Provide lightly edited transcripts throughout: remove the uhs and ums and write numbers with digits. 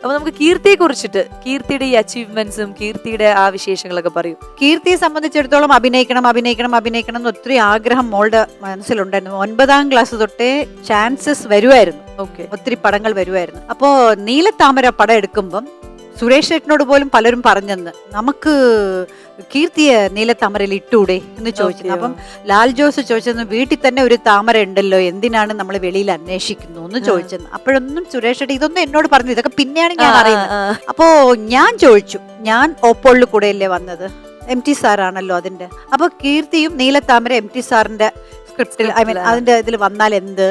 അപ്പൊ നമുക്ക് കീർത്തിയെ കുറിച്ചിട്ട്, കീർത്തിയുടെ ഈ അച്ചീവ്മെന്റ്സും കീർത്തിയുടെ ആ വിശേഷങ്ങളൊക്കെ പറയൂ. കീർത്തിയെ സംബന്ധിച്ചിടത്തോളം അഭിനയിക്കണം എന്ന് ഒത്തിരി ആഗ്രഹം മോളുടെ മനസ്സിലുണ്ടായിരുന്നു. 9ാം ക്ലാസ് തൊട്ടേ ചാൻസസ് വരുമായിരുന്നു, ഒത്തിരി പടങ്ങൾ വരുമായിരുന്നു. അപ്പോ നീലത്താമര പടം എടുക്കുമ്പം സുരേഷ് ചേട്ടനോട് പോലും പലരും പറഞ്ഞെന്ന്, നമുക്ക് കീർത്തിയെ നീലത്താമരയിൽ ഇട്ടൂടെ എന്ന് ചോദിച്ചത്. അപ്പം ലാൽ ജോസ് ചോദിച്ചെന്ന്, വീട്ടിൽ തന്നെ ഒരു താമര ഉണ്ടല്ലോ, എന്തിനാണ് നമ്മൾ വെളിയിൽ അന്വേഷിക്കുന്നു എന്ന് ചോദിച്ചെന്ന്. അപ്പോഴൊന്നും സുരേഷ് ചേട്ടൻ ഇതൊന്നും എന്നോട് പറഞ്ഞു, ഇതൊക്കെ പിന്നെയാണ് ഞാൻ അറിയുന്നത്. അപ്പോ ഞാൻ ചോദിച്ചു, ഞാൻ ഓപ്പോളിൽ കൂടെയല്ലേ വന്നത്, MT സാറാണല്ലോ അതിന്റെ. അപ്പൊ കീർത്തിയും നീലത്താമര MT സാറിന്റെ സ്ക്രിപ്റ്റിൽ, ഐ മീൻ അതിന്റെ ഇതിൽ വന്നാൽ എന്ത്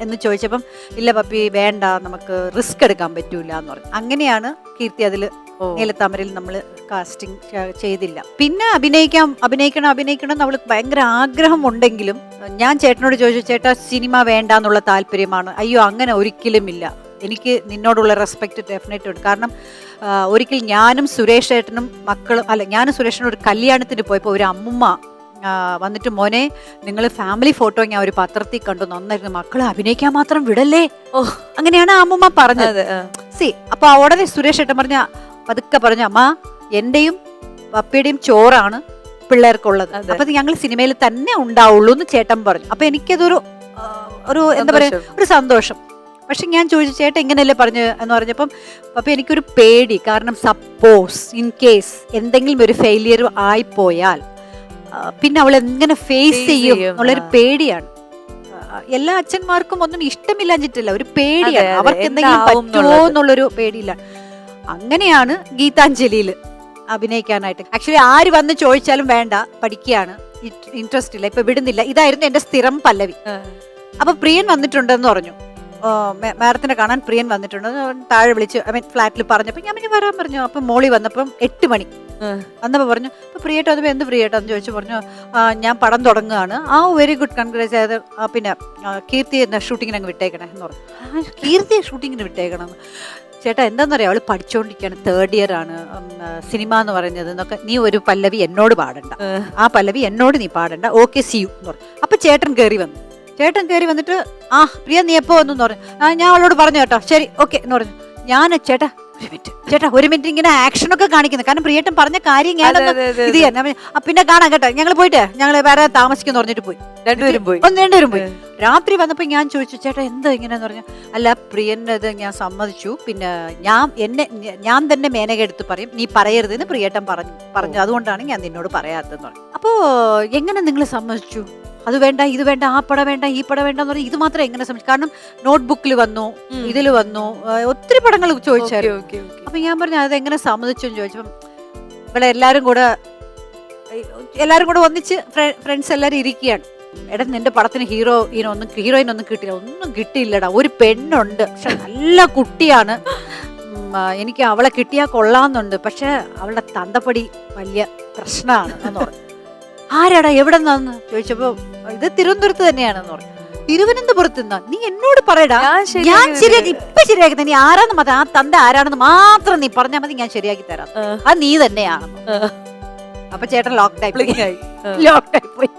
എന്ന് ചോദിച്ചപ്പം, ഇല്ല പപ്പി വേണ്ട, നമുക്ക് റിസ്ക് എടുക്കാൻ പറ്റൂല എന്ന് പറഞ്ഞു. അങ്ങനെയാണ് കീർത്തി അതിൽ നീലത്താമരയിൽ നമ്മൾ കാസ്റ്റിംഗ് ചെയ്തില്ല. പിന്നെ അഭിനയിക്കണം അവൾക്ക് ഭയങ്കര ആഗ്രഹം ഉണ്ടെങ്കിലും ഞാൻ ചേട്ടനോട് ചോദിച്ചു, ചേട്ടാ സിനിമ വേണ്ട എന്നുള്ള താല്പര്യമാണ്. അയ്യോ അങ്ങനെ ഒരിക്കലും ഇല്ല, എനിക്ക് നിന്നോടുള്ള റെസ്പെക്ട് ഡെഫിനറ്റ് ഉണ്ട്. കാരണം ഒരിക്കൽ ഞാനും സുരേഷ് ചേട്ടനും മക്കളും, അല്ല ഞാനും സുരേഷനും ഒരു കല്യാണത്തിന് പോയപ്പോൾ ഒരു അമ്മുമ്മ വന്നിട്ട്, മോനെ നിങ്ങൾ ഫാമിലി ഫോട്ടോ ഞാൻ ഒരു പത്രത്തിൽ കണ്ടു, നന്നായിരുന്നു, മക്കളെ അഭിനയിക്കാൻ മാത്രം വിടല്ലേ, അങ്ങനെയാണ് ആ അമ്മുമ്മ പറഞ്ഞത്. അപ്പൊ ഉടനെ സുരേഷ് ചേട്ടൻ പതുക്കെ പറഞ്ഞു, അമ്മ എന്റെയും പപ്പിയുടെയും ചോറാണ് പിള്ളേർക്കുള്ളത്, അപ്പൊ ഞങ്ങൾ സിനിമയിൽ തന്നെ ഉണ്ടാവുള്ളൂ എന്ന് ചേട്ടൻ പറഞ്ഞു. അപ്പൊ എനിക്കതൊരു എന്താ പറയാ, ഒരു സന്തോഷം. പക്ഷെ ഞാൻ ചോദിച്ചു, ചേട്ടൻ എങ്ങനെയല്ലേ പറഞ്ഞു എന്ന് പറഞ്ഞപ്പം, അപ്പൊ എനിക്കൊരു പേടി, കാരണം സപ്പോസ് ഇൻ കേസ് എന്തെങ്കിലും ഒരു ഫെയിലിയർ ആയിപ്പോയാൽ പിന്നെ അവൾ എങ്ങനെ ഫേസ് ചെയ്യും എന്നുള്ളൊരു പേടിയാണ്. എല്ലാ അച്ഛന്മാർക്കും ഒന്നും ഇഷ്ടമില്ലാഞ്ഞിട്ടില്ല, ഒരു പേടിയാണ്, അവർക്ക് എന്തെങ്കിലും പറ്റുമോ എന്നുള്ളൊരു പേടിയില്ല. അങ്ങനെയാണ് ഗീതാഞ്ജലിയിൽ അഭിനയിക്കാനായിട്ട്. ആക്ച്വലി ആര് വന്ന് ചോദിച്ചാലും വേണ്ട, പഠിക്കുകയാണ്, ഇൻട്രസ്റ്റ് ഇല്ല, ഇപ്പൊ വിടുന്നില്ല, ഇതായിരുന്നു എന്റെ സ്ഥിരം പല്ലവി. അപ്പൊ പ്രിയൻ വന്നിട്ടുണ്ടെന്ന് പറഞ്ഞു, മാഡത്തിനെ കാണാൻ പ്രിയൻ വന്നിട്ടുണ്ട്, താഴെ വിളിച്ച്, ഐ മീൻ ഫ്ലാറ്റിൽ പറഞ്ഞപ്പോ ഞാൻ വരാൻ പറഞ്ഞു. അപ്പൊ മോളി വന്നപ്പം 8 മണി വന്നപ്പോ പറഞ്ഞു, അപ്പൊ പ്രിയേട്ടോ വന്നപ്പോ എന്ത് പ്രിയേട്ടോന്ന് ചോദിച്ചു. പറഞ്ഞു, ഞാൻ പടം തുടങ്ങുകയാണ്. Very good, congrats. അതായത് പിന്നെ കീർത്തി ഷൂട്ടിങ്ങിന് അങ്ങ് വിട്ടേക്കണേ എന്ന് പറഞ്ഞു. കീർത്തിയെ ഷൂട്ടിങ്ങിന് വിട്ടേക്കണം ചേട്ടാ, എന്താന്ന് പറയാ, അവള് പഠിച്ചുകൊണ്ടിരിക്കുകയാണ്, 3rd ഇയർ ആണ്, സിനിമ എന്ന് പറയുന്നത് എന്നൊക്കെ, നീ ഒരു പല്ലവി എന്നോട് പാടണ്ട, ആ പല്ലവി എന്നോട് നീ പാടണ്ട, ഓക്കെ സി യു എന്ന് പറഞ്ഞു. അപ്പൊ ചേട്ടൻ കയറി വന്നിട്ട്, പ്രിയ നീ എപ്പോ വന്നു പറഞ്ഞു. ഞാൻ അവളോട് പറഞ്ഞു കേട്ടോ, ശരി ഓക്കെ എന്ന് പറഞ്ഞു. ഞാൻ ചേട്ടാ ഒരു മിനിറ്റ് ഇങ്ങനെ ആക്ഷനൊക്കെ കാണിക്കുന്നത്, കാരണം പ്രിയേട്ടൻ പറഞ്ഞ കാര്യം ഞാൻ ഇത് ചെയ്യാൻ, പിന്നെ കാണാം കേട്ടോ, ഞങ്ങൾ പോയിട്ട് ഞങ്ങൾ വേറെ താമസിക്കുന്നു പറഞ്ഞിട്ട് പോയി. രണ്ടുപേരും പോയി. രാത്രി വന്നപ്പോ ഞാൻ ചോദിച്ചു, ചേട്ടാ എന്താ ഇങ്ങനെയെന്ന് പറഞ്ഞു. അല്ല പ്രിയൻ്റെത് ഞാൻ സമ്മതിച്ചു, പിന്നെ ഞാൻ തന്നെ മേനക എടുത്ത് പറയും, നീ പറയരുതെന്ന് പ്രിയേട്ടൻ പറഞ്ഞു, അതുകൊണ്ടാണ് ഞാൻ നിന്നോട് പറയാത്തതെന്ന് പറഞ്ഞു. അപ്പോ എങ്ങനെ നിങ്ങൾ സമ്മതിച്ചു, അത് വേണ്ട, ഇത് വേണ്ട, ആ പടം വേണ്ട, ഈ പടം വേണ്ട എന്ന് പറഞ്ഞാൽ ഇത് മാത്രം എങ്ങനെ സമ്മതിച്ചു? കാരണം നോട്ട്ബുക്കിൽ വന്നു, ഇതിൽ വന്നു, ഒത്തിരി പടങ്ങൾ ചോദിച്ചായിരുന്നു. അപ്പൊ ഞാൻ പറഞ്ഞു, അതെങ്ങനെ സമ്മതിച്ചു എന്ന് ചോദിച്ചപ്പം, ഇവിടെ എല്ലാരും കൂടെ ഒന്നിച്ച് ഫ്രണ്ട്സ് എല്ലാരും ഇരിക്കുകയാണ്. എടാ നിന്റെ പടത്തിന് ഹീറോയിൻ ഒന്നും കിട്ടിയില്ലടാ, ഒരു പെണ്ണുണ്ട്, പക്ഷെ നല്ല കുട്ടിയാണ്, എനിക്ക് അവളെ കിട്ടിയാൽ കൊള്ളാമെന്നുണ്ട്, പക്ഷെ അവളുടെ തന്തപ്പടി വലിയ പ്രശ്നമാണ് എന്ന് പറഞ്ഞു. ആരാടാ എവിടെ നിന്നാന്ന് ചോദിച്ചപ്പോ, ഇത് തിരുവനന്തപുരത്ത് തന്നെയാണെന്ന് പറഞ്ഞു. തിരുവനന്തപുരത്ത് നിന്നാ, നീ എന്നോട് പറയടാ, ഞാൻ ശരിയാക്കി നീ ആരാന്ന് മാത്രം, ആ തന്ത ആരാണെന്ന് മാത്രം നീ പറഞ്ഞാൽ മതി, ഞാൻ ശരിയാക്കി തരാം, അത് നീ തന്നെയാണെന്ന്. അപ്പൊ ചേട്ടൻ ലോക്ക്ഡായി പോയി.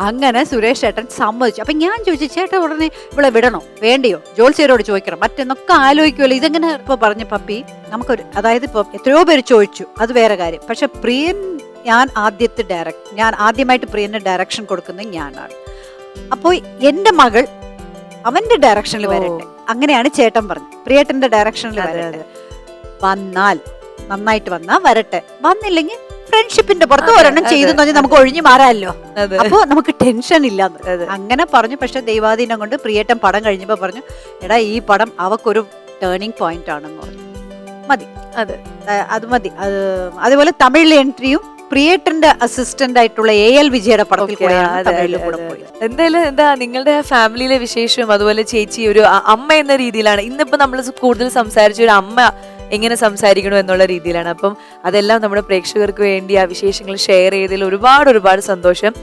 അങ്ങനെ സുരേഷ് ചേട്ടൻ സമ്മതിച്ചു. അപ്പൊ ഞാൻ ചോദിച്ചു, ചേട്ടൻ ഉടനെ ഇവിടെ വിടണോ വേണ്ടയോ, ജോത്സ്യരോട് ചോദിക്കണം, മറ്റെന്നൊക്കെ ആലോചിക്കുമല്ലോ, ഇതെങ്ങനെ ഇപ്പൊ പറഞ്ഞ പപ്പി നമുക്കൊരു, അതായത് ഇപ്പൊ എത്രയോ പേര് ചോദിച്ചു, അത് വേറെ കാര്യം. പക്ഷെ പ്രിയൻ, ഞാൻ ആദ്യമായിട്ട് പ്രിയന് ഡയറക്ഷൻ കൊടുക്കുന്നത് ഞാനാണ്. അപ്പോൾ എന്റെ മകൾ അവന്റെ ഡയറക്ഷനിൽ വരട്ടെ, അങ്ങനെയാണ് ചേട്ടൻ പറഞ്ഞു, പ്രിയേട്ടന്റെ ഡയറക്ഷനിൽ വരട്ടെ, വന്നാൽ നന്നായിട്ട് വന്നാൽ വരട്ടെ, വന്നില്ലെങ്കിൽ ഫ്രണ്ട്ഷിപ്പിന്റെ പുറത്ത് ഒരെണ്ണം ചെയ്തു പറഞ്ഞാൽ നമുക്ക് ഒഴിഞ്ഞു മാറാമല്ലോ, അപ്പൊ നമുക്ക് ടെൻഷൻ ഇല്ലാന്ന് അങ്ങനെ പറഞ്ഞു. പക്ഷെ ദൈവാധീനം കൊണ്ട് പ്രിയേട്ടൻ പടം കഴിഞ്ഞപ്പോ പറഞ്ഞു, എടാ ഈ പടം അവക്കൊരു ടേണിംഗ് പോയിന്റ് ആണെന്ന് പറഞ്ഞു, മതി അത് മതി. അതുപോലെ തമിഴിലെ എൻട്രിയും പ്രിയേട്ടന്റെ അസിസ്റ്റന്റ് ആയിട്ടുള്ള AL വിജയുടെ പടത്തിൽ എന്തായാലും എന്താ നിങ്ങളുടെ ഫാമിലിയിലെ വിശേഷവും, അതുപോലെ ചേച്ചി ഒരു അമ്മ എന്ന രീതിയിലാണ് ഇന്നിപ്പോ നമ്മൾ കൂടുതൽ സംസാരിച്ച ഒരു അമ്മ എങ്ങനെ സംസാരിക്കണോ എന്നുള്ള രീതിയിലാണ്. അപ്പം അതെല്ലാം നമ്മുടെ പ്രേക്ഷകർക്ക് വേണ്ടി ആ വിശേഷങ്ങൾ ഷെയർ ചെയ്തതിൽ ഒരുപാട് സന്തോഷം.